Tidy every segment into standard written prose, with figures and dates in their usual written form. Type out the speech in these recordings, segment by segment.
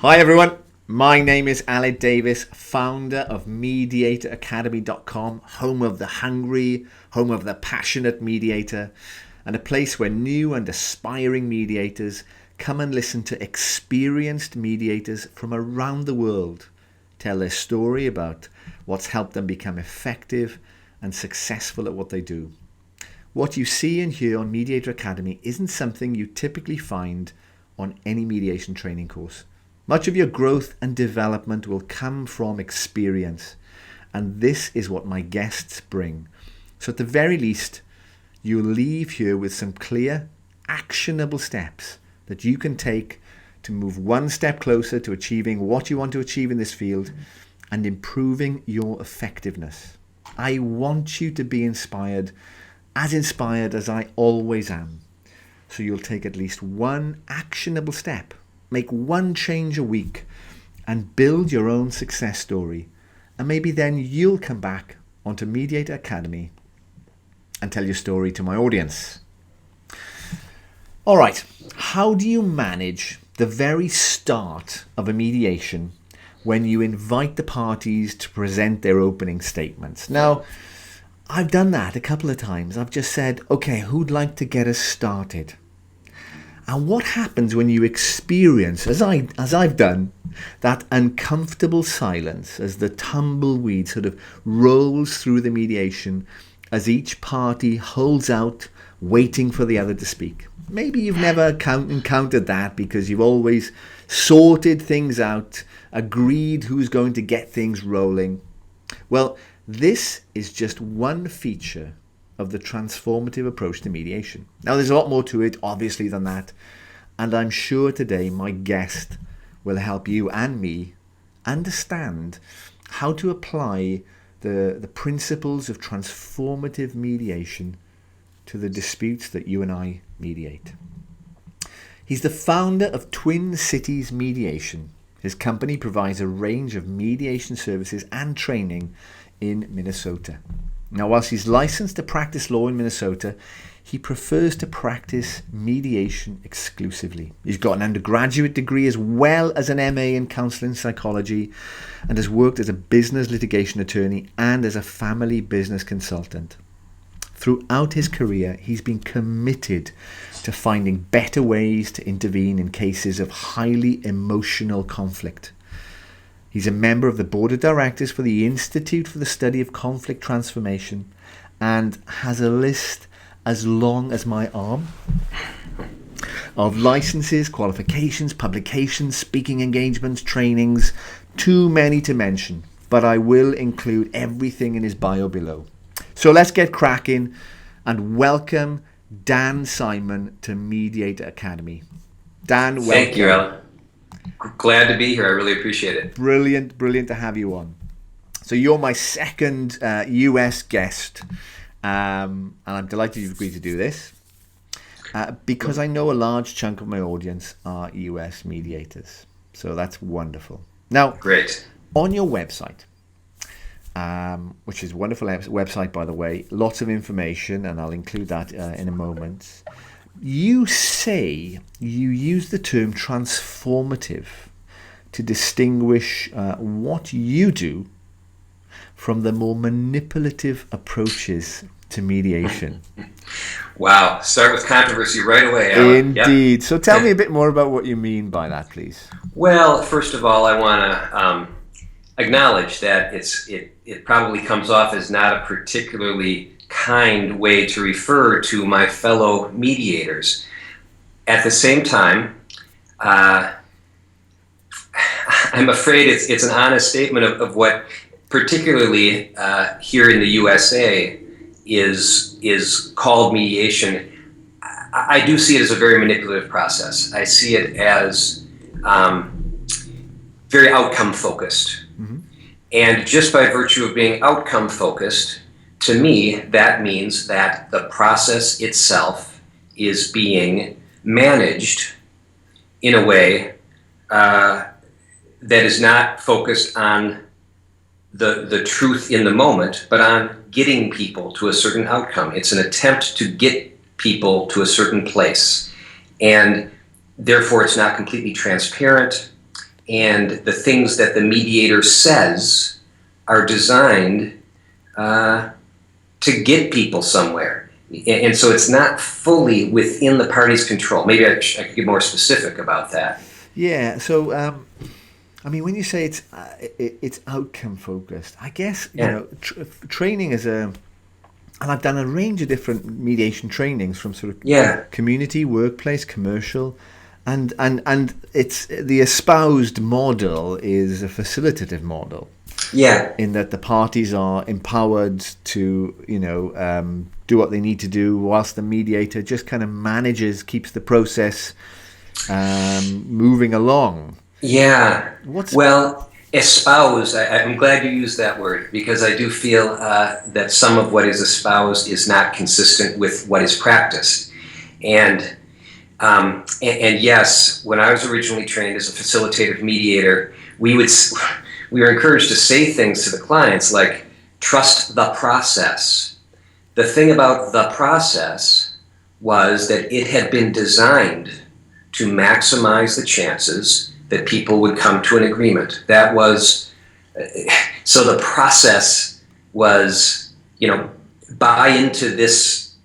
Hi everyone, my name is Aled Davis, founder of mediatoracademy.com, home of the hungry, home of the passionate mediator, and a place where new and aspiring mediators come and listen to experienced mediators from around the world tell their story about what's helped them become effective and successful at what they do. What you see and hear on Mediator Academy isn't something you typically find on any mediation training course. Much of your growth and development will come from experience, and this is what my guests bring. So at the very least, you'll leave here with some clear, actionable steps that you can take to move one step closer to achieving what you want to achieve in this field and improving your effectiveness. I want you to be inspired as I always am. So you'll take at least one actionable step, make one change a week, and build your own success story. And maybe then you'll come back onto Mediator Academy and tell your story to my audience. All right, how do you manage the very start of a mediation when you invite the parties to present their opening statements? Now, I've done that a couple of times. I've just said, okay, who'd like to get us started? And what happens when you experience, as I've done, that uncomfortable silence as the tumbleweed sort of rolls through the mediation as each party holds out, waiting for the other to speak? Maybe you've never encountered that because you've always sorted things out, agreed who's going to get things rolling. Well, this is just one feature of the transformative approach to mediation. Now, there's a lot more to it, obviously, than that. And I'm sure today my guest will help you and me understand how to apply the principles of transformative mediation to the disputes that you and I mediate. He's the founder of Twin Cities Mediation. His company provides a range of mediation services and training in Minnesota. Now, whilst he's licensed to practice law in Minnesota, he prefers to practice mediation exclusively. He's got an undergraduate degree as well as an MA in counseling psychology and has worked as a business litigation attorney and as a family business consultant. Throughout his career, he's been committed to finding better ways to intervene in cases of highly emotional conflict. He's a member of the board of directors for the Institute for the Study of Conflict Transformation and has a list as long as my arm of licenses, qualifications, publications, speaking engagements, trainings, too many to mention, but I will include everything in his bio below. So let's get cracking and welcome Dan Simon to Mediator Academy. Dan, welcome. Thank you, Alan. Glad to be here. I really appreciate it. Brilliant to have you on. So you're my second US guest, and I'm delighted you've agreed to do this because I know a large chunk of my audience are US mediators. So that's wonderful. Now, great. On your website, which is a wonderful website, by the way, lots of information, and I'll include that in a moment. You say you use the term transformative to distinguish what you do from the more manipulative approaches to mediation. Wow, start with controversy right away, Alan. Indeed. Yep. So tell me a bit more about what you mean by that, please. Well, first of all, I want to acknowledge that it probably comes off as not a particularly kind way to refer to my fellow mediators. At the same time, I'm afraid it's an honest statement of what, particularly here in the USA, is called mediation. I do see it as a very manipulative process. I see it as very outcome focused. Mm-hmm. And just by virtue of being outcome focused, to me, that means that the process itself is being managed in a way that is not focused on the truth in the moment, but on getting people to a certain outcome. It's an attempt to get people to a certain place. And therefore, it's not completely transparent. And the things that the mediator says are designed to get people somewhere. And so it's not fully within the party's control. Maybe I could get more specific about that. Yeah. So, I mean, when you say it's outcome focused, I guess you know training is and I've done a range of different mediation trainings from sort of community, workplace, commercial, and it's the espoused model is a facilitative model. Yeah. In that the parties are empowered to, do what they need to do, whilst the mediator just kind of keeps the process moving along. Yeah. Well, espouse, I'm glad you used that word, because I do feel that some of what is espoused is not consistent with what is practiced. And yes, when I was originally trained as a facilitative mediator, we were encouraged to say things to the clients like, trust the process. The thing about the process was that it had been designed to maximize the chances that people would come to an agreement. That was, so the process was, buy into this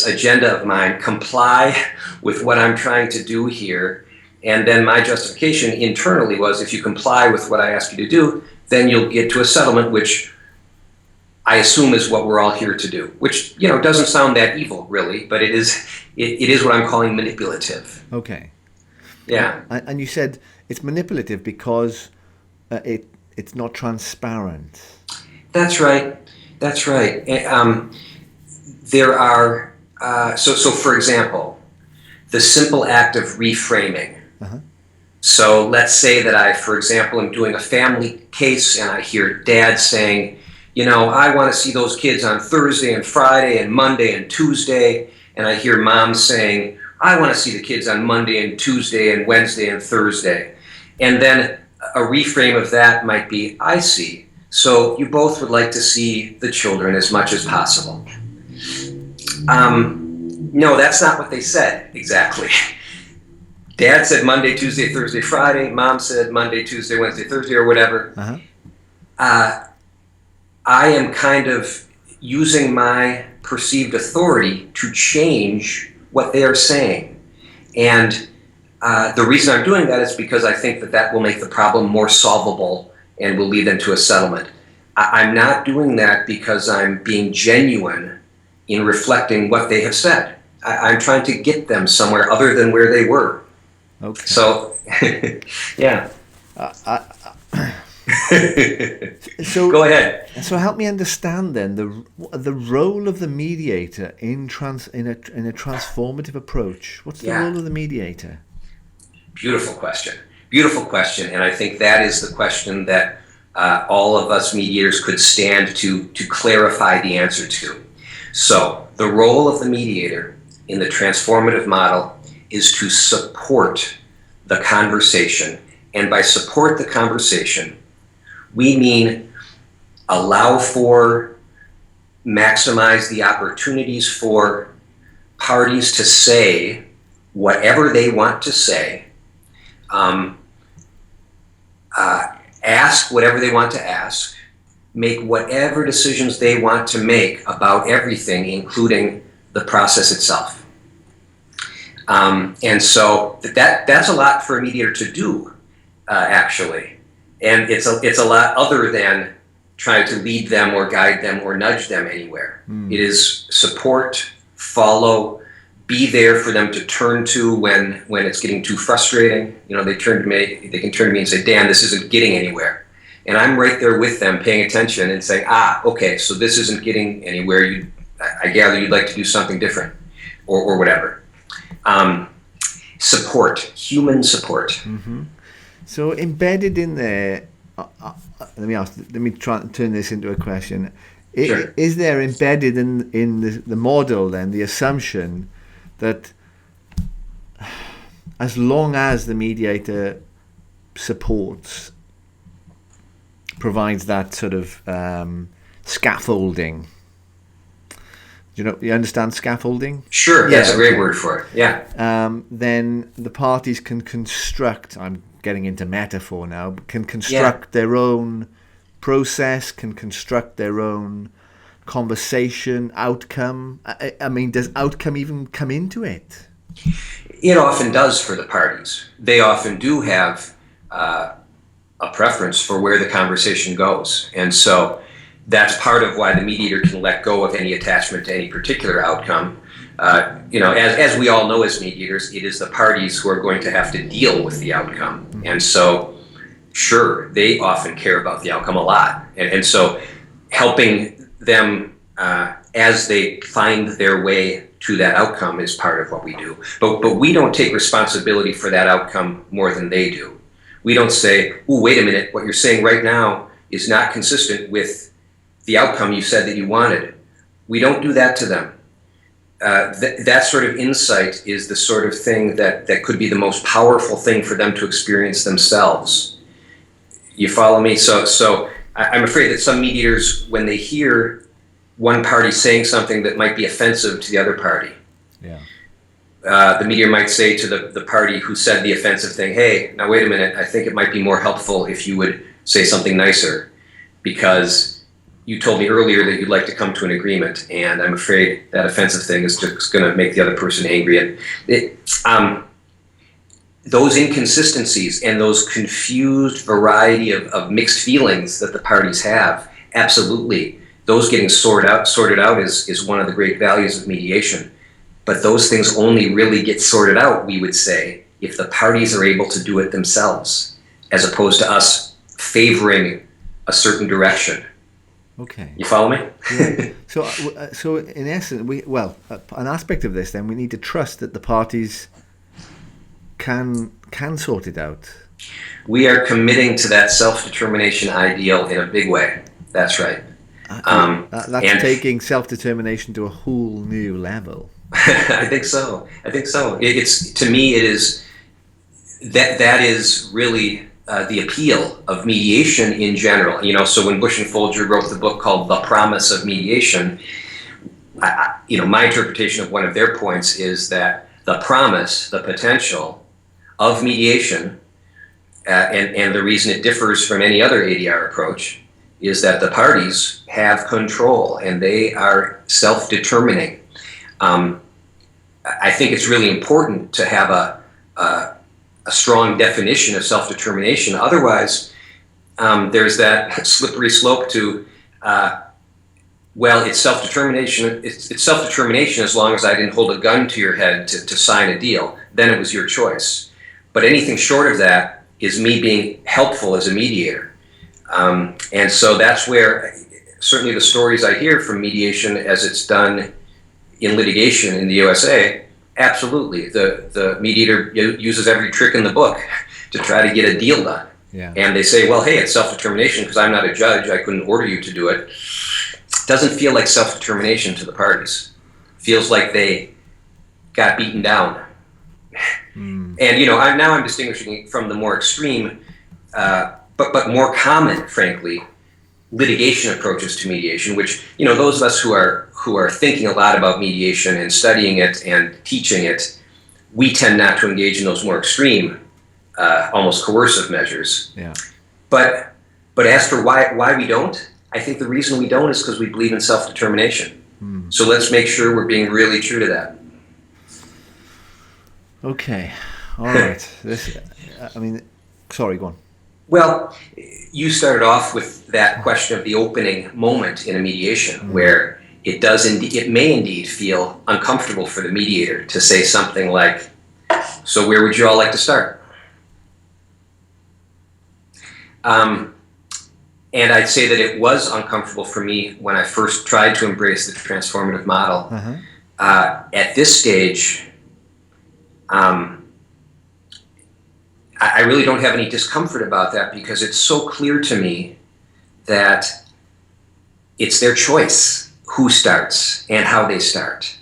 agenda of mine, comply with what I'm trying to do here. And then my justification internally was, if you comply with what I ask you to do, then you'll get to a settlement, which I assume is what we're all here to do, which, doesn't sound that evil, really, but it is what I'm calling manipulative. Okay. Yeah. And you said it's manipulative because it's not transparent. That's right. There are, so for example, the simple act of reframing. Uh-huh. So let's say that for example, am doing a family case and I hear dad saying, I want to see those kids on Thursday and Friday and Monday and Tuesday. And I hear mom saying, I want to see the kids on Monday and Tuesday and Wednesday and Thursday. And then a reframe of that might be, I see. So you both would like to see the children as much as possible. No, that's not what they said exactly. Dad said Monday, Tuesday, Thursday, Friday. Mom said Monday, Tuesday, Wednesday, Thursday, or whatever. Uh-huh. I am kind of using my perceived authority to change what they are saying. And the reason I'm doing that is because I think that will make the problem more solvable and will lead them to a settlement. I'm not doing that because I'm being genuine in reflecting what they have said. I'm trying to get them somewhere other than where they were. Okay. So, yeah. So go ahead. So help me understand then the role of the mediator in a transformative approach. What's the role of the mediator? Beautiful question, and I think that is the question that all of us mediators could stand to clarify the answer to. So the role of the mediator in the transformative model is to support the conversation, and by support the conversation, we mean allow for, maximize the opportunities for parties to say whatever they want to say, ask whatever they want to ask, make whatever decisions they want to make about everything, including the process itself. And so that's a lot for a mediator to do, actually. And it's a lot other than trying to lead them or guide them or nudge them anywhere. It is support, follow, be there for them to turn to when it's getting too frustrating. They can turn to me and say, Dan, this isn't getting anywhere. And I'm right there with them paying attention and saying, okay, so this isn't getting anywhere. I gather you'd like to do something different or whatever. Support, human support. Mm-hmm. So embedded in there, let me try and turn this into a question. Sure. Is there embedded in the model then the assumption that as long as the mediator supports provides that sort of scaffolding. You understand scaffolding? Sure, that's a great word for it. Yeah. Then the parties can construct. I'm getting into metaphor now. Can construct their own process. Can construct their own conversation outcome. I mean, does outcome even come into it? It often does for the parties. They often do have a preference for where the conversation goes, and so that's part of why the mediator can let go of any attachment to any particular outcome. As we all know as mediators, it is the parties who are going to have to deal with the outcome. And so, sure, they often care about the outcome a lot. And so helping them as they find their way to that outcome is part of what we do. But we don't take responsibility for that outcome more than they do. We don't say, "Oh, wait a minute, what you're saying right now is not consistent with the outcome you said that you wanted." We don't do that to them. That sort of insight is the sort of thing that could be the most powerful thing for them to experience themselves. You follow me? So I'm afraid that some mediators, when they hear one party saying something that might be offensive to the other party, the mediator might say to the party who said the offensive thing, "Hey, now wait a minute, I think it might be more helpful if you would say something nicer, because you told me earlier that you'd like to come to an agreement, and I'm afraid that offensive thing is just going to make the other person angry." And those inconsistencies and those confused variety of mixed feelings that the parties have, absolutely, those getting sorted out is one of the great values of mediation. But those things only really get sorted out, we would say, if the parties are able to do it themselves, as opposed to us favoring a certain direction. Okay. You follow me? Yeah. So in essence, an aspect of this, then, we need to trust that the parties can sort it out. We are committing to that self-determination ideal in a big way. That's right. That's taking self-determination to a whole new level. I think so. It's, to me, it is that is really the appeal of mediation in general. So when Bush and Folger wrote the book called The Promise of Mediation, my interpretation of one of their points is that the promise, the potential of mediation, and the reason it differs from any other ADR approach, is that the parties have control and they are self-determining. I think it's really important to have a strong definition of self-determination. Otherwise, there's that slippery slope to, it's self-determination. It's self-determination as long as I didn't hold a gun to your head to sign a deal. Then it was your choice. But anything short of that is me being helpful as a mediator. And so that's where certainly the stories I hear from mediation as it's done in litigation in the USA, absolutely. The mediator uses every trick in the book to try to get a deal done. Yeah. And they say, well, hey, it's self-determination because I'm not a judge. I couldn't order you to do it. Doesn't feel like self-determination to the parties. Feels like they got beaten down. And, I'm distinguishing from the more extreme, but more common, frankly, litigation approaches to mediation, which, those of us who are thinking a lot about mediation and studying it and teaching it, we tend not to engage in those more extreme, almost coercive measures. Yeah. But as for why we don't, I think the reason we don't is because we believe in self-determination. So let's make sure we're being really true to that. Okay. All right. Sorry, go on. Well, you started off with that question of the opening moment in a mediation, where it may indeed feel uncomfortable for the mediator to say something like, "So where would you all like to start?" And I'd say that it was uncomfortable for me when I first tried to embrace the transformative model. At this stage, I really don't have any discomfort about that because it's so clear to me that it's their choice who starts and how they start.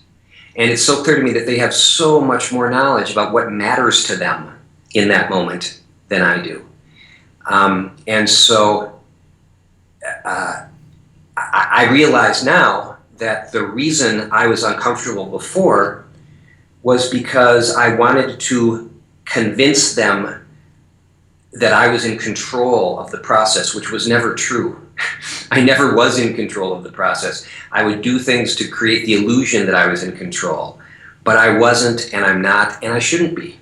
And it's so clear to me that they have so much more knowledge about what matters to them in that moment than I do. And so I realize now that the reason I was uncomfortable before was because I wanted to convince them that I was in control of the process, which was never true. I never was in control of the process. I would do things to create the illusion that I was in control, but I wasn't, and I'm not, and I shouldn't be.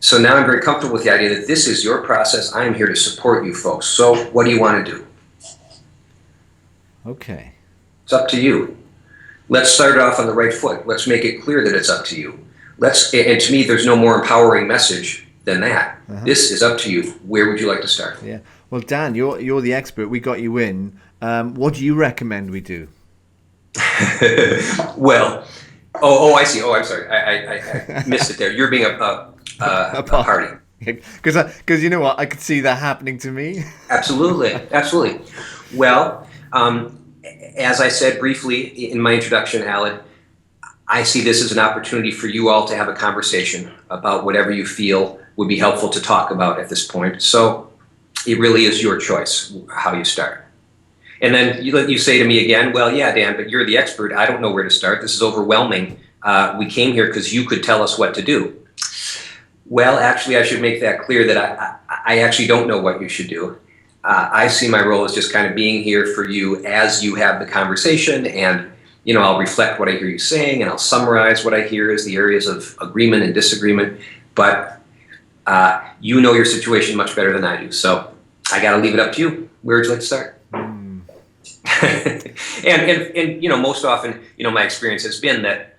So now I'm very comfortable with the idea that this is your process. I am here to support you folks. So what do you want to do? Okay. It's up to you. Let's start off on the right foot. Let's make it clear that it's up to you. And to me, there's no more empowering message than that. This is up to you. Where would you like to start? Yeah. Well, Dan, you're the expert. We got you in. What do you recommend we do? Well, I see. Oh, I'm sorry. I missed it there. You're being a party. Because you know what? I could see that happening to me. Absolutely. Well, as I said briefly in my introduction, Alan, I see this as an opportunity for you all to have a conversation about whatever you feel would be helpful to talk about at this point. So it really is your choice how you start. And then you say to me again, well, yeah, Dan, but you're the expert. I don't know where to start. This is overwhelming. We came here because you could tell us what to do. Well, actually, I should make that clear that I actually don't know what you should do. I see my role as just kind of being here for you as you have the conversation, and I'll reflect what I hear you saying, and I'll summarize what I hear as the areas of agreement and disagreement. But you know your situation much better than I do, so I got to leave it up to you. Where would you like to start? and most often, my experience has been that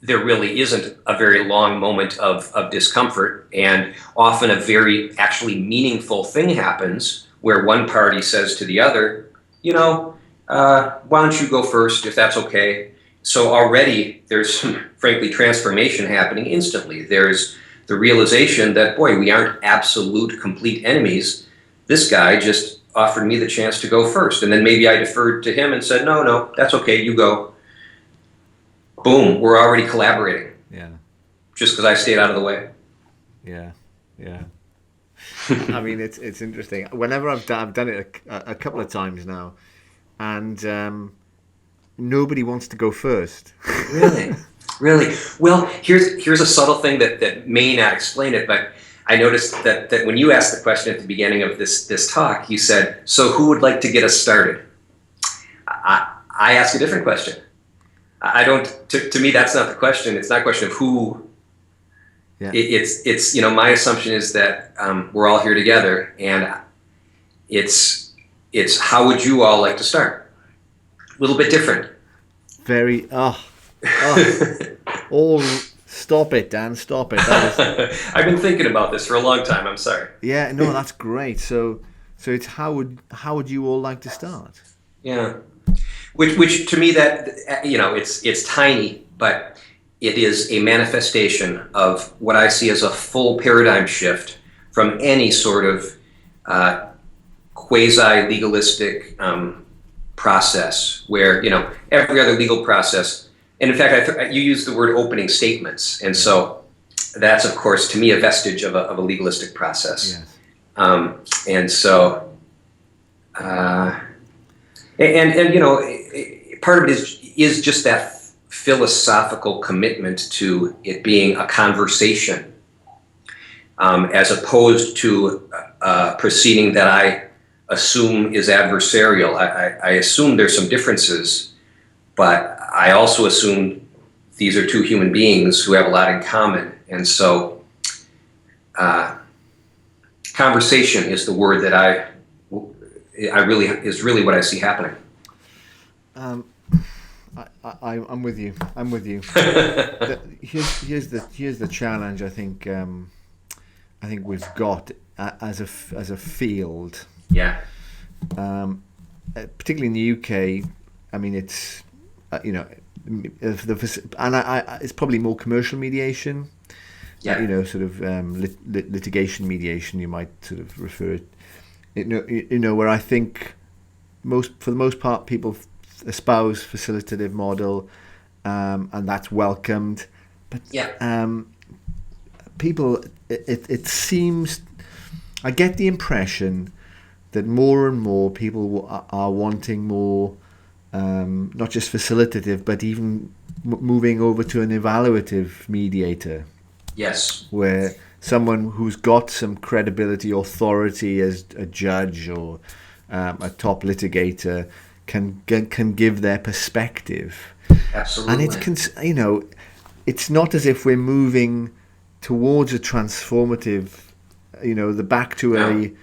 there really isn't a very long moment of discomfort, and often a very actually meaningful thing happens where one party says to the other, why don't you go first if that's okay? So already there's some, frankly, transformation happening instantly. There's the realization that, boy, we aren't absolute, complete enemies. This guy just offered me the chance to go first. And then maybe I deferred to him and said, no, that's okay, you go. Boom, we're already collaborating. Yeah. Just because I stayed out of the way. Yeah. I mean, it's interesting. Whenever I've done it a couple of times now, and nobody wants to go first. Really. Well, here's a subtle thing that may not explain it, but I noticed that when you asked the question at the beginning of this talk, you said, "So who would like to get us started?" I ask a different question. I don't. To me, that's not the question. It's not a question of who. Yeah. It's my assumption is that we're all here together, and it's how would you all like to start? A little bit different. Very stop it, Dan. Stop it. I've been thinking about this for a long time. I'm sorry. Yeah, no, that's great. So it's how would you all like to start? Yeah, which to me that it's tiny, but it is a manifestation of what I see as a full paradigm shift from any sort of quasi-legalistic process where, every other legal process, and in fact, you use the word opening statements, and so that's, of course, to me, a vestige of a legalistic process. Yes. And so, part of it is just that philosophical commitment to it being a conversation, as opposed to a proceeding that I assume is adversarial. I assume there's some differences, but I also assume these are two human beings who have a lot in common. And so conversation is the word that is really what I see happening. I'm with you. Here's the challenge. I think we've got as a field. Yeah. Particularly in the UK, I mean, it's it's probably more commercial mediation. Yeah. Sort of litigation mediation. You might sort of refer it. Where I think for the most part people espouse facilitative model, and that's welcomed. But people, it seems, I get the impression that more and more people are wanting more, not just facilitative, but even moving over to an evaluative mediator. Yes. Where someone who's got some credibility, authority as a judge or a top litigator can give their perspective. Absolutely. And it's not as if we're moving towards a transformative, the back to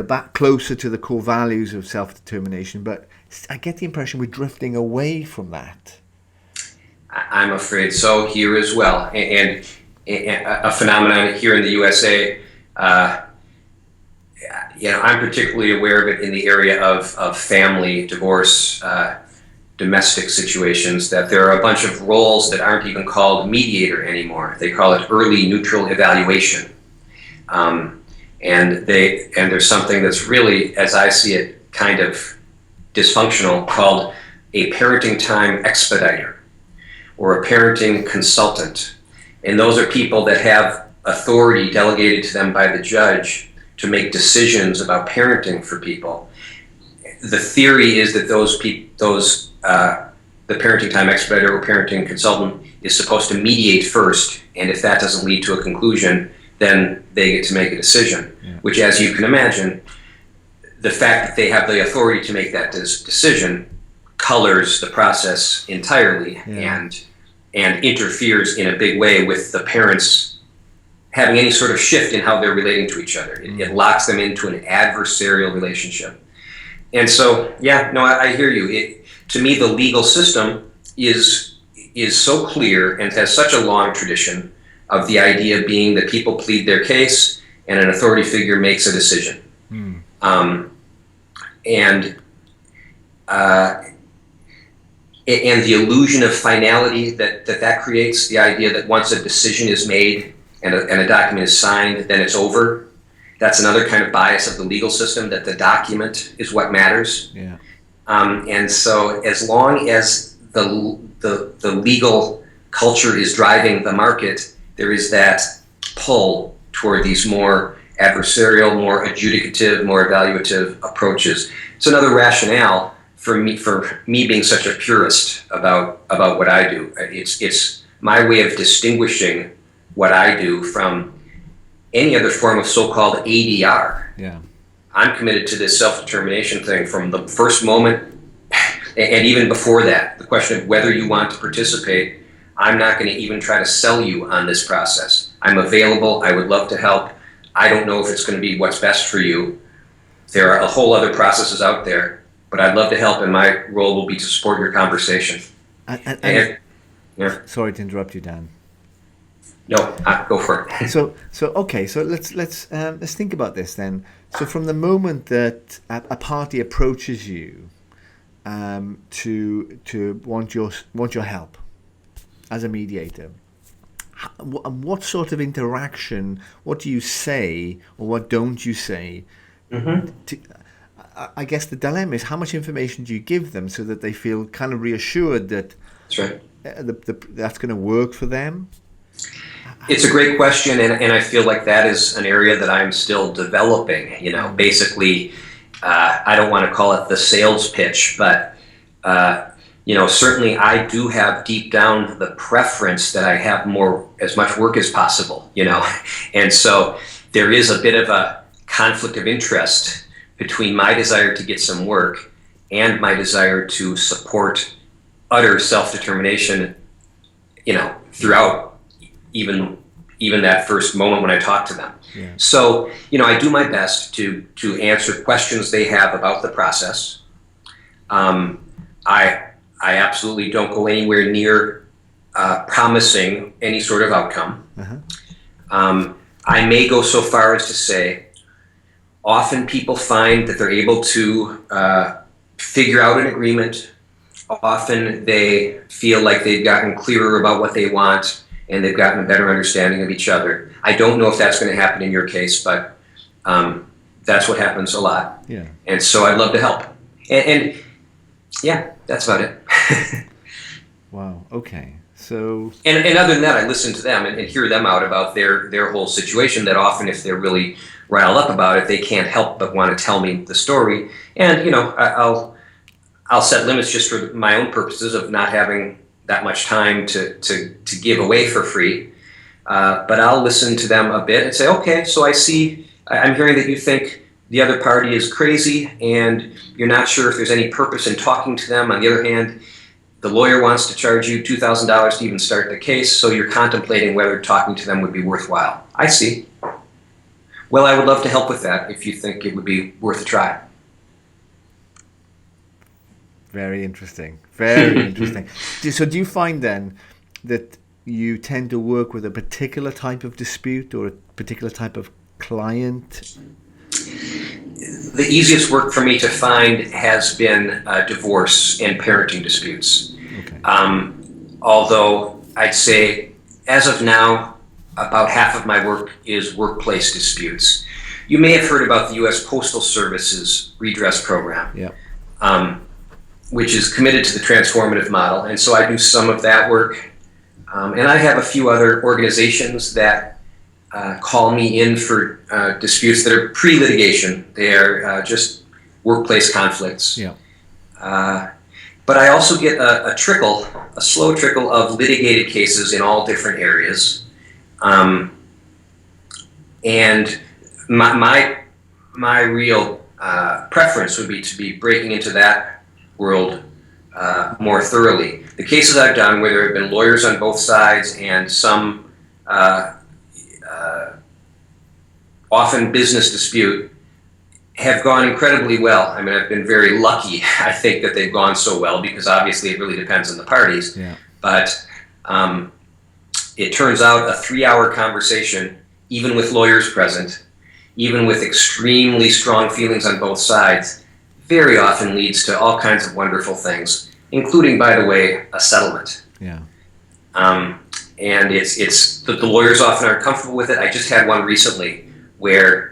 back closer to the core values of self-determination. But I get the impression we're drifting away from that. I'm afraid so here as well. And a phenomenon here in the USA, I'm particularly aware of it in the area of family, divorce, domestic situations, that there are a bunch of roles that aren't even called mediator anymore. They call it early neutral evaluation. And there's something that's really, as I see it, kind of dysfunctional, called a parenting time expediter or a parenting consultant. And those are people that have authority delegated to them by the judge to make decisions about parenting for people. The theory is that the parenting time expediter or parenting consultant is supposed to mediate first, and if that doesn't lead to a conclusion, then they get to make a decision, which, as you can imagine, the fact that they have the authority to make that decision colors the process entirely and interferes in a big way with the parents having any sort of shift in how they're relating to each other. It locks them into an adversarial relationship. And so, I hear you. To me, the legal system is so clear and has such a long tradition of the idea being that people plead their case and an authority figure makes a decision. And the illusion of finality that creates, the idea that once a decision is made and a document is signed, then it's over. That's another kind of bias of the legal system, that the document is what matters. Yeah. And so as long as the legal culture is driving the market, there is that pull toward these more adversarial, more adjudicative, more evaluative approaches. It's another rationale for me being such a purist about what I do. It's my way of distinguishing what I do from any other form of so-called ADR. Yeah. I'm committed to this self-determination thing from the first moment, and even before that, the question of whether you want to participate. I'm not going to even try to sell you on this process. I'm available. I would love to help. I don't know if it's going to be what's best for you. There are a whole other processes out there, but I'd love to help, and my role will be to support your conversation. Sorry to interrupt you, Dan. No, go for it. So let's think about this then. So from the moment that a party approaches you to want your help as a mediator, what sort of interaction, what do you say or what don't you say? I guess the dilemma is, how much information do you give them so that they feel kind of reassured that that's right, that's going to work for them? It's a great question, and I feel like that is an area that I'm still developing. Basically, I don't want to call it the sales pitch, but certainly I do have deep down the preference that I have as much work as possible. And so there is a bit of a conflict of interest between my desire to get some work and my desire to support utter self-determination, throughout even that first moment when I talk to them. Yeah. So, I do my best to answer questions they have about the process. I absolutely don't go anywhere near promising any sort of outcome. I may go so far as to say, often people find that they're able to figure out an agreement. Often they feel like they've gotten clearer about what they want, and they've gotten a better understanding of each other. I don't know if that's going to happen in your case, but that's what happens a lot. Yeah. And so I'd love to help. And that's about it. Wow. Okay. So. And other than that, I listen to them and hear them out about their whole situation. That often, if they're really riled up about it, they can't help but want to tell me the story. And, I'll set limits just for my own purposes of not having that much time to give away for free. But I'll listen to them a bit and say, okay, so I'm hearing that you think the other party is crazy and you're not sure if there's any purpose in talking to them. On the other hand, the lawyer wants to charge you $2,000 to even start the case, so you're contemplating whether talking to them would be worthwhile. I see. Well, I would love to help with that if you think it would be worth a try. Very interesting. Very interesting. So do you find then that you tend to work with a particular type of dispute or a particular type of client? The easiest work for me to find has been divorce and parenting disputes. Okay. Although I'd say, as of now, about half of my work is workplace disputes. You may have heard about the U.S. Postal Service's redress program, which is committed to the transformative model. And so I do some of that work. And I have a few other organizations that call me in for disputes that are pre-litigation. They are just workplace conflicts. Yeah. But I also get a slow trickle of litigated cases in all different areas. And my real preference would be to be breaking into that world more thoroughly. The cases I've done where there have been lawyers on both sides and some often business dispute have gone incredibly well. I mean, I've been very lucky, I think, that they've gone so well, because obviously it really depends on the parties. Yeah. But it turns out a 3-hour conversation, even with lawyers present, even with extremely strong feelings on both sides, very often leads to all kinds of wonderful things, including, by the way, a settlement. Yeah. And it's the lawyers often aren't comfortable with it. I just had one recently where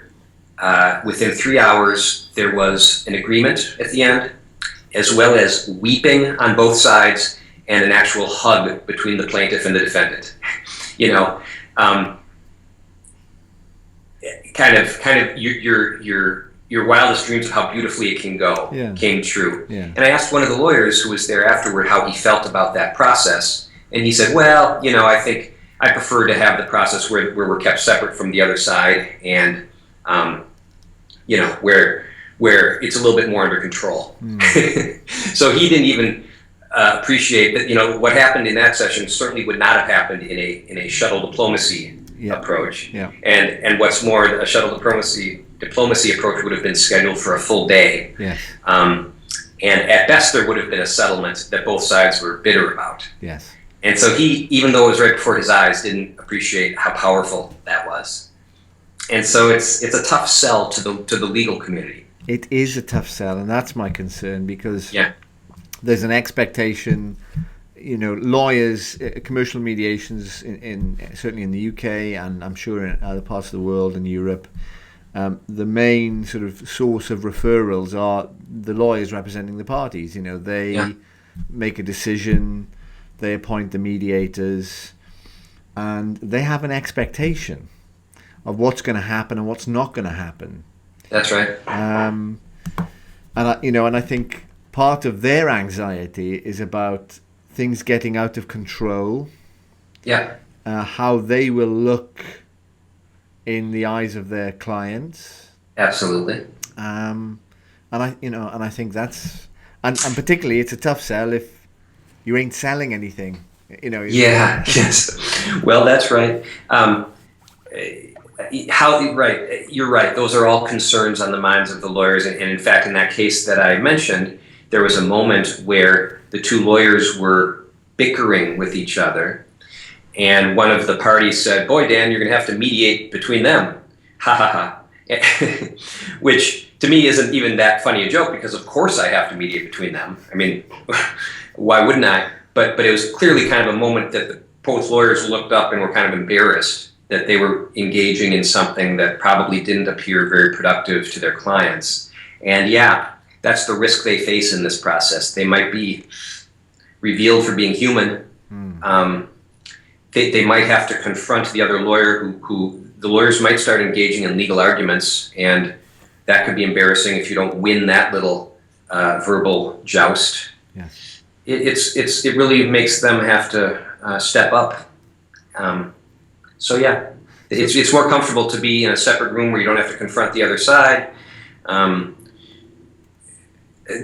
within 3 hours there was an agreement at the end, as well as weeping on both sides and an actual hug between the plaintiff and the defendant. Kind of your wildest dreams of how beautifully it can go came true. Yeah. And I asked one of the lawyers who was there afterward how he felt about that process. And he said, well, I think I prefer to have the process where we're kept separate from the other side and, where it's a little bit more under control. Mm. So he didn't even appreciate that, what happened in that session certainly would not have happened in a shuttle diplomacy approach. Yeah. And what's more, a shuttle diplomacy approach would have been scheduled for a full day. Yes. And at best there would have been a settlement that both sides were bitter about. Yes. And so he, even though it was right before his eyes, didn't appreciate how powerful that was. And so it's a tough sell to the legal community. It is a tough sell, and that's my concern, because there's an expectation. Lawyers, commercial mediations in certainly in the UK, and I'm sure in other parts of the world and Europe, the main sort of source of referrals are the lawyers representing the parties. They make a decision, they appoint the mediators, and they have an expectation of what's going to happen and what's not going to happen. That's right. And I think part of their anxiety is about things getting out of control. Yeah. How they will look in the eyes of their clients. Absolutely. And I think that's and particularly it's a tough sell if you ain't selling anything. Yes. Well, that's right. You're right. Those are all concerns on the minds of the lawyers. And in fact, in that case that I mentioned, there was a moment where the two lawyers were bickering with each other. And one of the parties said, "Boy, Dan, you're going to have to mediate between them." Ha ha ha. Which to me isn't even that funny a joke, because of course I have to mediate between them. I mean, why wouldn't I? But it was clearly kind of a moment that both lawyers looked up and were kind of embarrassed that they were engaging in something that probably didn't appear very productive to their clients. And that's the risk they face in this process. They might be revealed for being human. They might have to confront the other lawyer who the lawyers might start engaging in legal arguments, and that could be embarrassing if you don't win that little verbal joust. Yes. It really makes them have to step up. So yeah, it's more comfortable to be in a separate room where you don't have to confront the other side.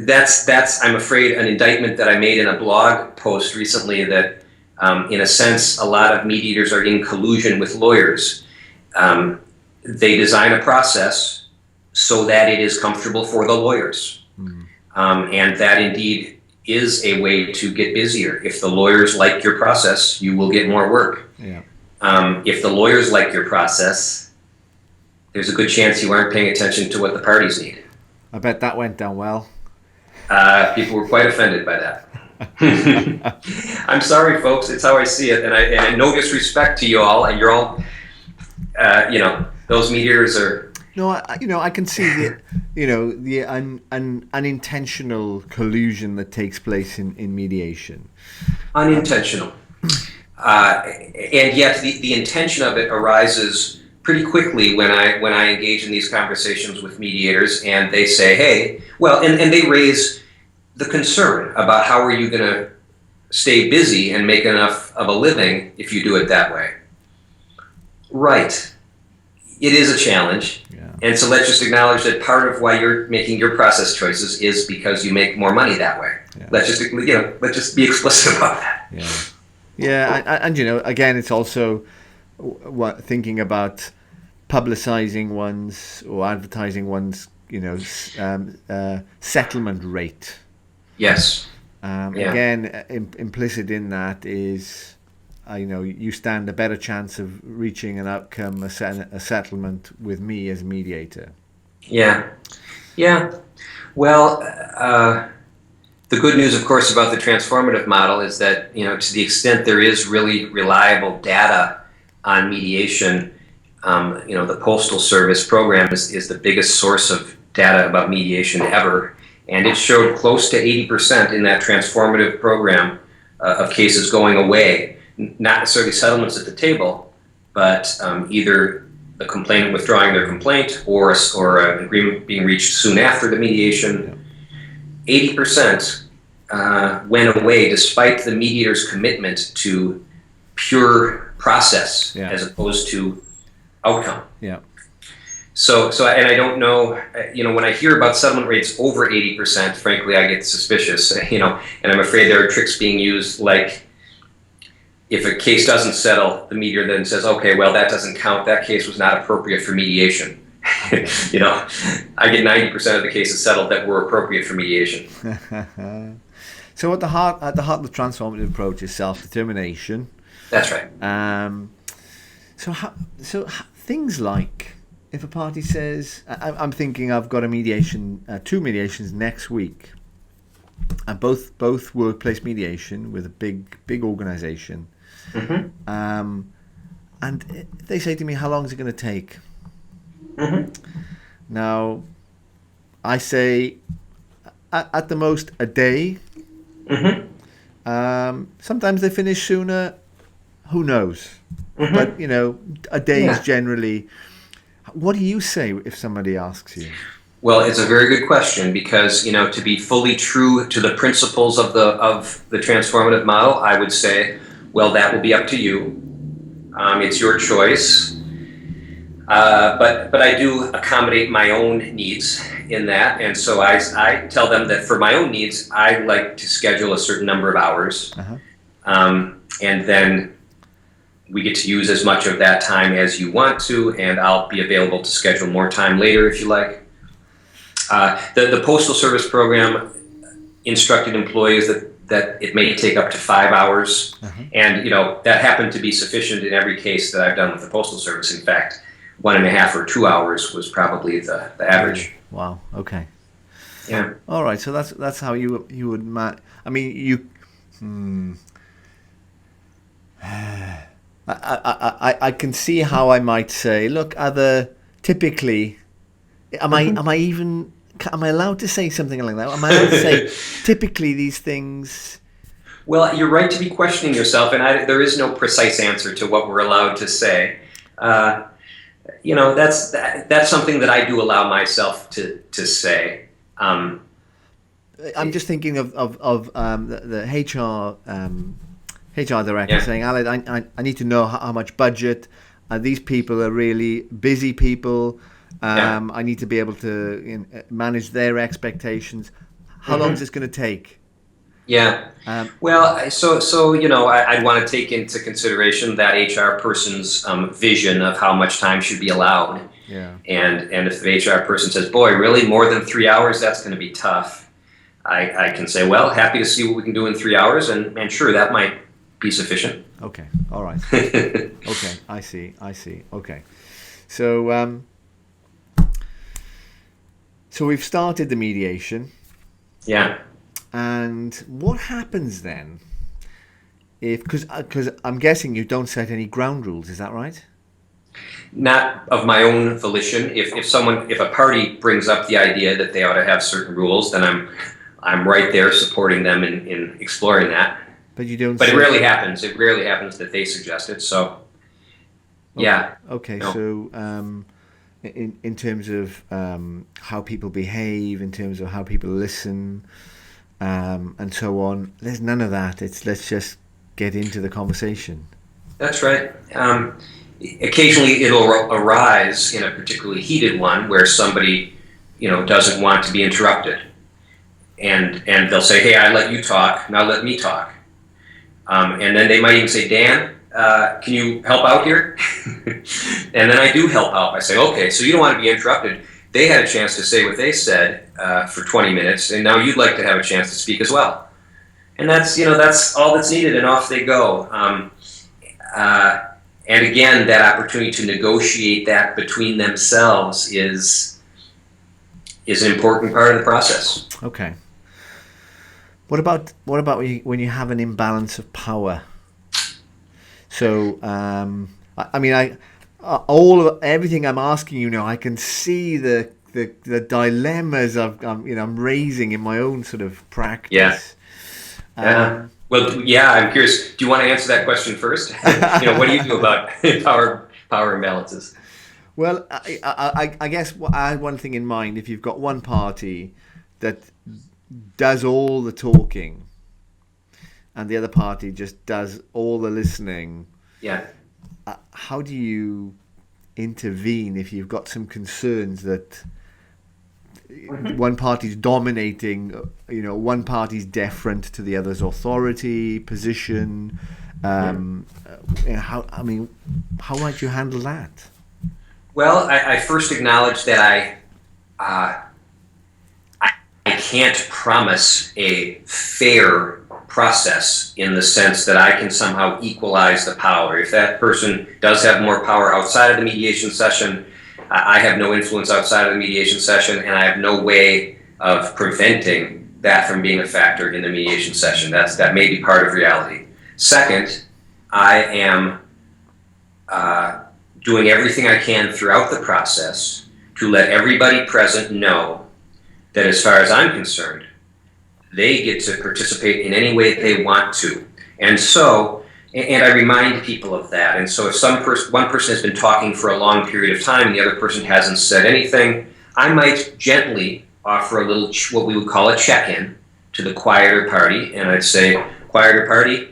That's I'm afraid an indictment that I made in a blog post recently, that in a sense a lot of mediators are in collusion with lawyers. They design a process so that it is comfortable for the lawyers. And that indeed is a way to get busier. If the lawyers like your process, you will get more work. Yeah. If the lawyers like your process, there's a good chance you aren't paying attention to what the parties need. I bet that went down well. People were quite offended by that. I'm sorry, folks. It's how I see it, and no disrespect to you all. And you're all, those mediators are. No, I can see the unintentional collusion that takes place in mediation. Unintentional, and yet the intention of it arises pretty quickly when I engage in these conversations with mediators, and they say, hey, well, and they raise the concern about how are you going to stay busy and make enough of a living if you do it that way. Right. It is a challenge. Yeah. And so let's just acknowledge that part of why you're making your process choices is because you make more money that way. Yeah. Let's just be explicit about that. Yeah. Yeah, and again, it's also thinking about publicizing one's or advertising one's, settlement rate. Yes. Again, implicit in that is, you stand a better chance of reaching an outcome, a settlement with me as mediator. Yeah. Yeah. Well, the good news, of course, about the transformative model is that, to the extent there is really reliable data on mediation, the Postal Service program is the biggest source of data about mediation ever. And it showed close to 80% in that transformative program of cases going away, not necessarily settlements at the table, but either the complainant withdrawing their complaint or an agreement being reached soon after the mediation. 80% went away despite the mediator's commitment to pure process as opposed to outcome. Yeah. So, and I don't know, when I hear about settlement rates over 80%, frankly, I get suspicious, and I'm afraid there are tricks being used, like if a case doesn't settle, the mediator then says, okay, well, that doesn't count. That case was not appropriate for mediation. I get 90% of the cases settled that were appropriate for mediation. So at the heart of the transformative approach is self-determination. That's right. So things like, if a party says, I'm thinking I've got a mediation, 2 mediations next week, and both workplace mediation with a big organization, and they say to me, how long is it going to take? Now, I say, at the most, a day. Sometimes they finish sooner. Who knows? But a day is generally. What do you say if somebody asks you? Well, it's a very good question, because to be fully true to the principles of the transformative model, I would say, well, that will be up to you. It's your choice. But I do accommodate my own needs in that, and so I tell them that for my own needs, I like to schedule a certain number of hours, and then we get to use as much of that time as you want to, and I'll be available to schedule more time later if you like. The Postal Service program instructed employees that it may take up to 5 hours, and that happened to be sufficient in every case that I've done with the Postal Service. In fact, 1.5 or 2 hours was probably the average. Wow. Okay. Yeah. All right. So that's how you would I mean, you. I can see how I might say, look, typically, am I allowed to say something like that? Am I allowed to say typically these things? Well, you're right to be questioning yourself, and there is no precise answer to what we're allowed to say. That's something that I do allow myself to say. I'm just thinking of the HR director saying, Alan, I need to know how much budget. These people are really busy people. I need to be able to manage their expectations. How long is this going to take? Yeah. Well, so I'd want to take into consideration that HR person's vision of how much time should be allowed. Yeah. And if the HR person says, "Boy, really more than 3 hours? That's going to be tough." I can say, "Well, happy to see what we can do in 3 hours," and sure, that might be sufficient. Okay. All right. Okay. I see. Okay. So we've started the mediation. Yeah. And what happens then because I'm guessing you don't set any ground rules, is that right? Not of my own volition. If a party brings up the idea that they ought to have certain rules, then I'm right there supporting them in exploring that. But you don't. But it rarely happens. It rarely happens that they suggest it. So, yeah. Okay. No. So, in terms of how people behave, in terms of how people listen, and so on, there's none of that. Let's just get into the conversation. That's right. Occasionally, it'll arise in a particularly heated one where somebody, doesn't want to be interrupted, and they'll say, "Hey, I let you talk. Now let me talk." And then they might even say, "Dan, can you help out here?" And then I do help out. I say, "Okay, so you don't want to be interrupted. They had a chance to say what they said for 20 minutes, and now you'd like to have a chance to speak as well." And that's all that's needed, and off they go. And again, that opportunity to negotiate that between themselves is an important part of the process. Okay. What about when you have an imbalance of power? So, everything I'm asking you now, I can see the dilemmas I'm raising in my own sort of practice. Yeah. Well, yeah, I'm curious. Do you want to answer that question first? What do you do about power imbalances? Well, I guess I had one thing in mind. If you've got one party that does all the talking and the other party just does all the listening, how do you intervene if you've got some concerns that one party's dominating, one party's deferent to the other's authority, position? How might you handle that? Well, I first acknowledge that I can't promise a fair process in the sense that I can somehow equalize the power. If that person does have more power outside of the mediation session, I have no influence outside of the mediation session, and I have no way of preventing that from being a factor in the mediation session. That may be part of reality. Second, I am doing everything I can throughout the process to let everybody present know that as far as I'm concerned, they get to participate in any way they want to. And I remind people of that. And so if one person has been talking for a long period of time and the other person hasn't said anything, I might gently offer a little, what we would call a check-in to the quieter party. And I'd say, "Quieter party,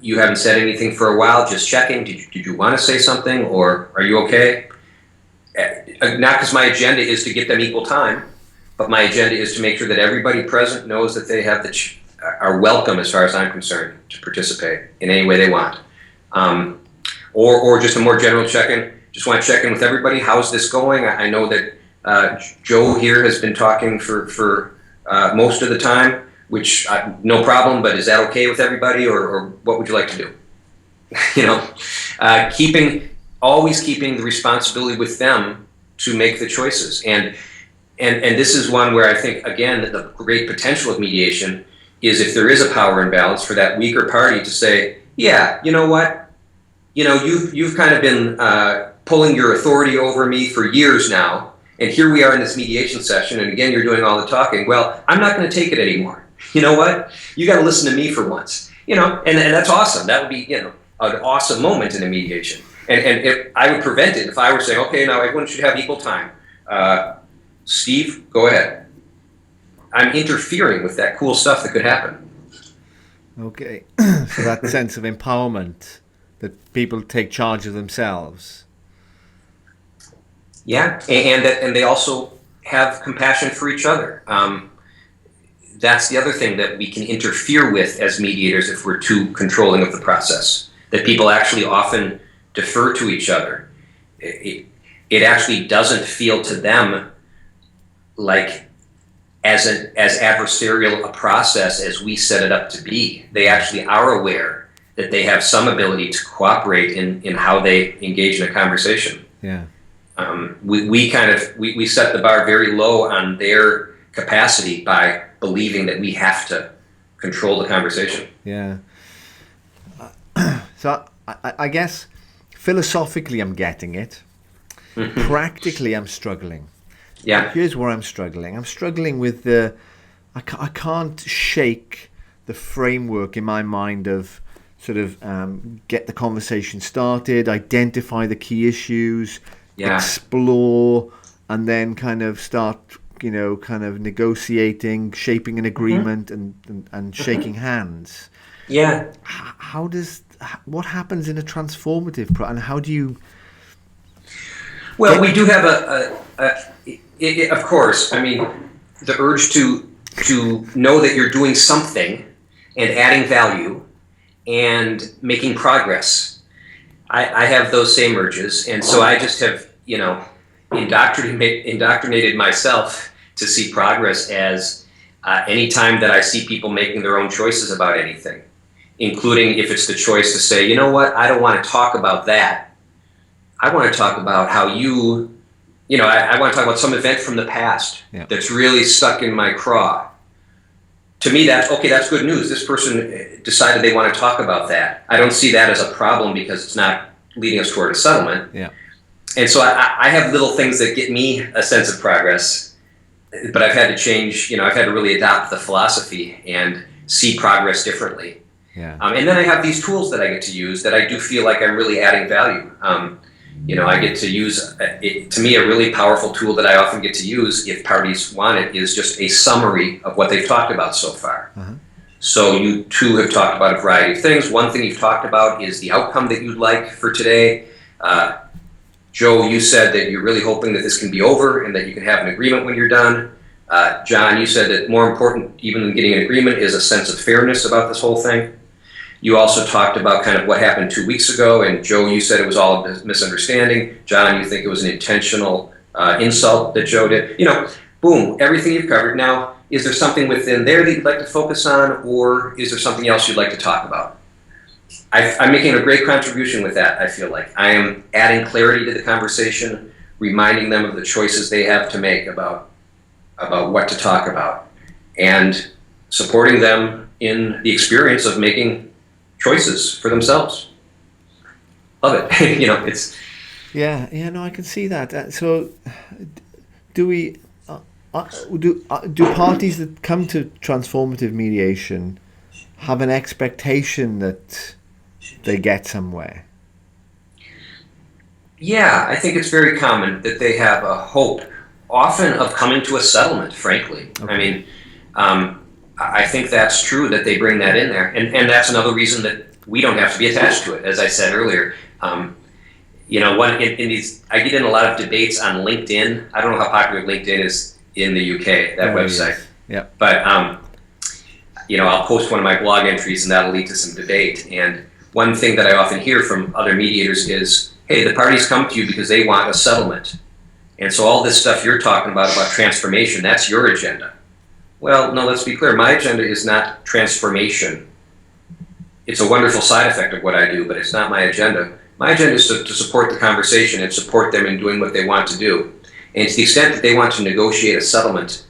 you haven't said anything for a while, just checking. Did you want to say something, or are you okay?" Not because my agenda is to get them equal time, but my agenda is to make sure that everybody present knows that they have are welcome, as far as I'm concerned, to participate in any way they want. Or just a more general check-in. Just want to check in with everybody. How's this going? I know that Joe here has been talking for most of the time, which no problem, but is that okay with everybody, or what would you like to do? Always keeping the responsibility with them to make the choices. And this is one where I think, again, that the great potential of mediation is, if there is a power imbalance, for that weaker party to say, "Yeah, you know what? You've kind of been pulling your authority over me for years now, and here we are in this mediation session, and again, you're doing all the talking. Well, I'm not going to take it anymore. You know what? You got to listen to me for once." And that's awesome. That would be, an awesome moment in a mediation. I would prevent it if I were saying, okay, now everyone should have equal time. Steve, go ahead. I'm interfering with that cool stuff that could happen. Okay. So that sense of empowerment, that people take charge of themselves. Yeah, and they also have compassion for each other. That's the other thing that we can interfere with as mediators if we're too controlling of the process. That people actually often defer to each other. It actually doesn't feel to them like as adversarial a process as we set it up to be. They actually are aware that they have some ability to cooperate in how they engage in a conversation. Yeah. We set the bar very low on their capacity by believing that we have to control the conversation. Yeah. So I guess philosophically I'm getting it. Mm-hmm. Practically I'm struggling. Yeah. Here's where I'm struggling. I'm struggling with I can't shake the framework in my mind of sort of get the conversation started, identify the key issues, explore, and then kind of start, kind of negotiating, shaping an agreement, and shaking hands. Yeah. What happens in a transformative and how do you? Well, we do have of course, I mean, the urge to know that you're doing something and adding value and making progress. I have those same urges, and so I just have, indoctrinated myself to see progress as any time that I see people making their own choices about anything, including if it's the choice to say, you know what, I don't want to talk about that. I want to talk about how I want to talk about some event from the past that's really stuck in my craw. To me, that's good news. This person decided they want to talk about that. I don't see that as a problem because it's not leading us toward a settlement. Yeah. And so I have little things that get me a sense of progress, but I've had to change, I've had to really adopt the philosophy and see progress differently. Yeah. And then I have these tools that I get to use that I do feel like I'm really adding value. I get to use, to me, a really powerful tool that I often get to use if parties want it is just a summary of what they've talked about so far. Uh-huh. So you two have talked about a variety of things. One thing you've talked about is the outcome that you'd like for today. Joe, you said that you're really hoping that this can be over and that you can have an agreement when you're done. John, you said that more important even than getting an agreement is a sense of fairness about this whole thing. You also talked about kind of what happened 2 weeks ago, and Joe, you said it was all a misunderstanding. John, you think it was an intentional insult that Joe did. Boom, everything you've covered. Now, is there something within there that you'd like to focus on, or is there something else you'd like to talk about? I'm making a great contribution with that, I feel like. I am adding clarity to the conversation, reminding them of the choices they have to make about what to talk about, and supporting them in the experience of making choices for themselves. Love it. It's... Yeah, no, I can see that. So do we... do parties that come to transformative mediation have an expectation that they get somewhere? Yeah, I think it's very common that they have a hope, often of coming to a settlement, frankly. Okay. I mean, I think that's true that they bring that in there. And that's another reason that we don't have to be attached to it, as I said earlier. I get in a lot of debates on LinkedIn. I don't know how popular LinkedIn is in the UK, that website. Yes. Yeah. But, I'll post one of my blog entries and that'll lead to some debate. And one thing that I often hear from other mediators is, hey, the parties come to you because they want a settlement. And so all this stuff you're talking about transformation, that's your agenda. Well, no, let's be clear. My agenda is not transformation. It's a wonderful side effect of what I do, but it's not my agenda. My agenda is to support the conversation and support them in doing what they want to do. And to the extent that they want to negotiate a settlement,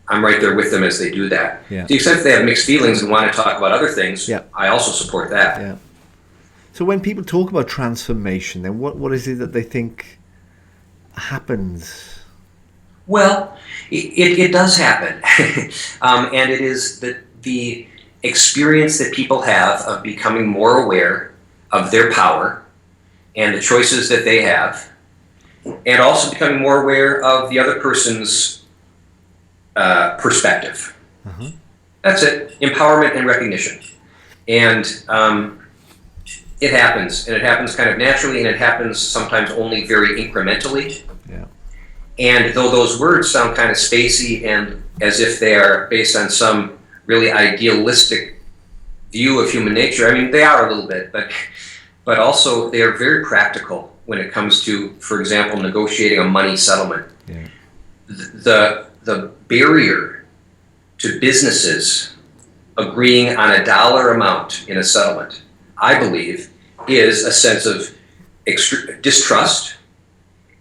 I'm right there with them as they do that. Yeah. To the extent that they have mixed feelings and want to talk about other things, I also support that. Yeah. So when people talk about transformation, then what is it that they think happens? Well, it does happen. And it is the experience that people have of becoming more aware of their power and the choices that they have, and also becoming more aware of the other person's perspective. Uh-huh. That's it. Empowerment and recognition. And it happens, and it happens kind of naturally, and it happens sometimes only very incrementally. Yeah. And though those words sound kind of spacey and as if they are based on some really idealistic view of human nature, I mean, they are a little bit, but also they are very practical when it comes to, for example, negotiating a money settlement. Yeah. The barrier to businesses agreeing on a dollar amount in a settlement, I believe, is a sense of distrust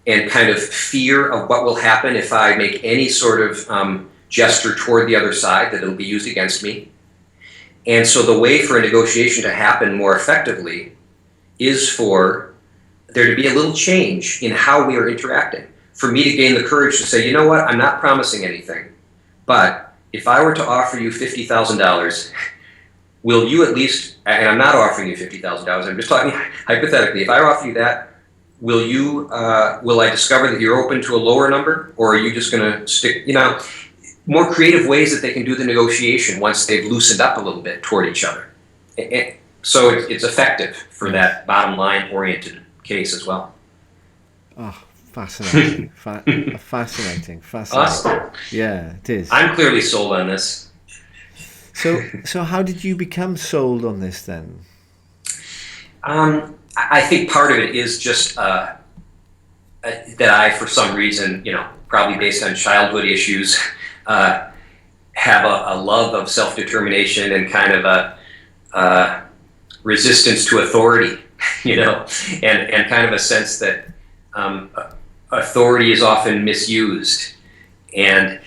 and kind of fear of what will happen if I make any sort of gesture toward the other side, that it'll be used against me. And so the way for a negotiation to happen more effectively is for there to be a little change in how we are interacting. For me to gain the courage to say, you know what, I'm not promising anything, but if I were to offer you $50,000, will you at least, and I'm not offering you $50,000, I'm just talking hypothetically, if I offer you that, will I discover that you're open to a lower number, or are you just going to stick, more creative ways that they can do the negotiation once they've loosened up a little bit toward each other. So it's effective for that bottom line oriented case as well. Oh, fascinating. Fascinating. Awesome. Yeah, it is. I'm clearly sold on this. So how did you become sold on this then? I think part of it is just that I, for some reason, probably based on childhood issues, have a love of self-determination and kind of a resistance to authority, and kind of a sense that authority is often misused. And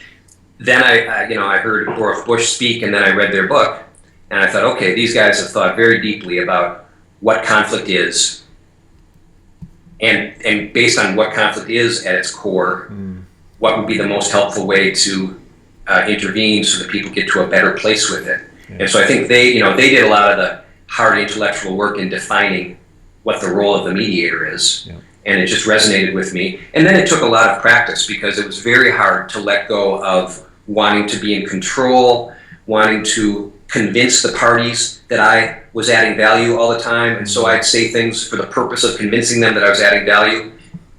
then I heard Boris Bush speak, and then I read their book, and I thought, okay, these guys have thought very deeply about what conflict is, and based on what conflict is at its core, what would be the most helpful way to intervene so that people get to a better place with it. Yeah. And so I think they did a lot of the hard intellectual work in defining what the role of the mediator is. Yeah. And it just resonated with me. And then it took a lot of practice, because it was very hard to let go of wanting to be in control, wanting to convince the parties that I was adding value all the time. And so I'd say things for the purpose of convincing them that I was adding value.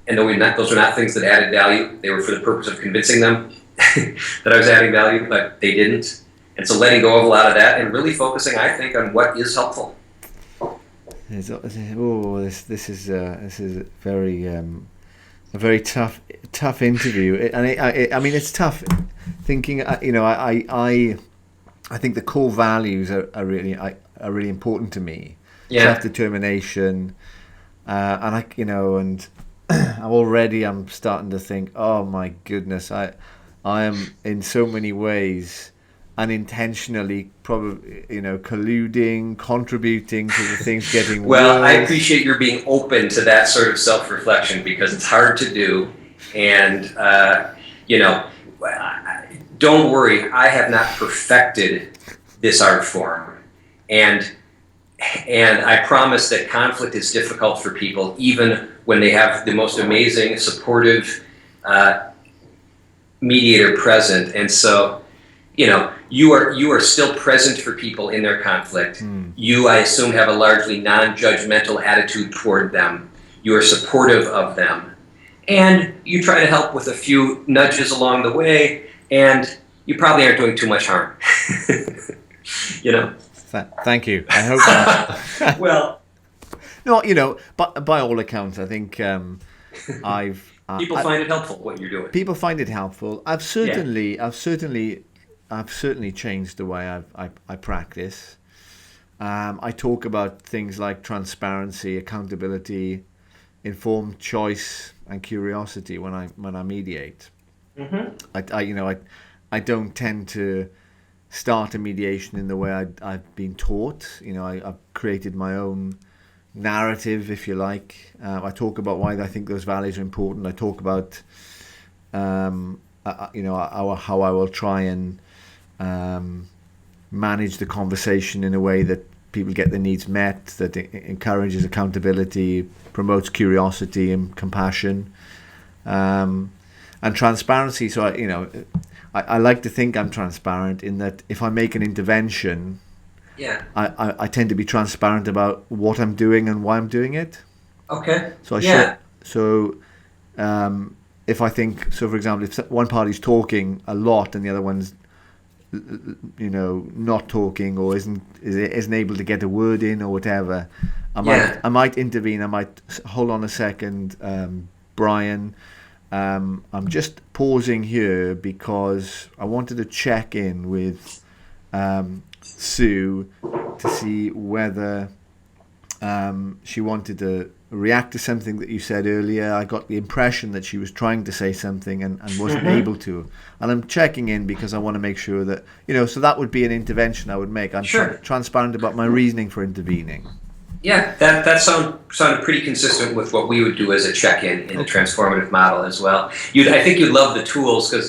And those were not things that added value. They were for the purpose of convincing them that I was adding value, but they didn't. And so letting go of a lot of that and really focusing, I think, on what is helpful. This is a very tough interview, and I mean it's tough thinking. I think the core values are really important to me. Yeah. Self-determination, and I'm starting to think, oh my goodness, I am in so many ways unintentionally probably colluding, contributing to the things getting well worse. I appreciate your being open to that sort of self-reflection, because it's hard to do, and don't worry, I have not perfected this art form, and I promise that conflict is difficult for people, even when they have the most amazing supportive mediator present. And so you are still present for people in their conflict. You, I assume, have a largely non-judgmental attitude toward them. You are supportive of them. And you try to help with a few nudges along the way, and you probably aren't doing too much harm. Thank you. I hope not. Well, no, but by all accounts, I think people find it helpful what you're doing. People find it helpful. I've certainly changed the way I practice. I talk about things like transparency, accountability, informed choice, and curiosity when I mediate. Mm-hmm. I don't tend to start a mediation in the way I've been taught. I've created my own narrative, if you like. I talk about why I think those values are important. I talk about how I will try and manage the conversation in a way that people get their needs met, that encourages accountability, promotes curiosity and compassion, and transparency. So I like to think I'm transparent in that if I make an intervention, I tend to be transparent about what I'm doing and why I'm doing it. Okay. So if I think, so for example, if one party's talking a lot and the other one's not talking or isn't able to get a word in or whatever, I might intervene. I might hold on a second, Brian. I'm just pausing here because I wanted to check in with Sue to see whether she wanted to react to something that you said earlier. I got the impression that she was trying to say something and wasn't able to. And I'm checking in because I want to make sure that, so that would be an intervention I would make. I'm transparent about my reasoning for intervening. Yeah, that sounded pretty consistent with what we would do as a check-in in the transformative model as well. I think you'd love the tools because,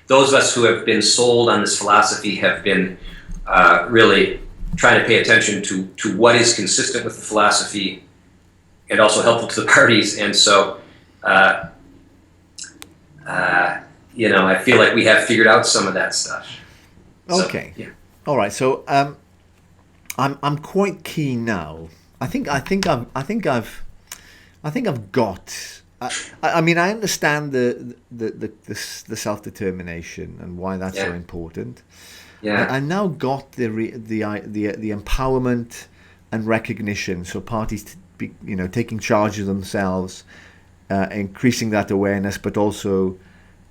those of us who have been sold on this philosophy have been really trying to pay attention to what is consistent with the philosophy and also helpful to the parties. And so, I feel like we have figured out some of that stuff. Okay. So, yeah. All right. So, I'm quite keen now. I think I've got. I mean, I understand the self-determination and why that's so important. Yeah. I now got the empowerment and recognition. So parties, taking charge of themselves, increasing that awareness, but also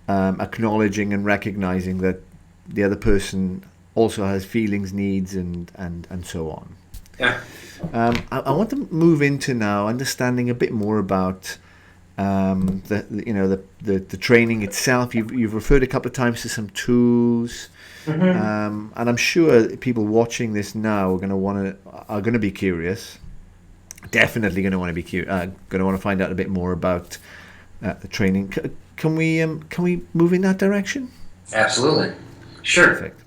acknowledging and recognizing that the other person also has feelings, needs, and so on. Yeah. I want to move into now understanding a bit more about the training itself. You've referred a couple of times to some tools. And I'm sure people watching this now are going to be curious. Definitely going to want to find out a bit more about the training. Can we move in that direction? Absolutely. Sure. Perfect.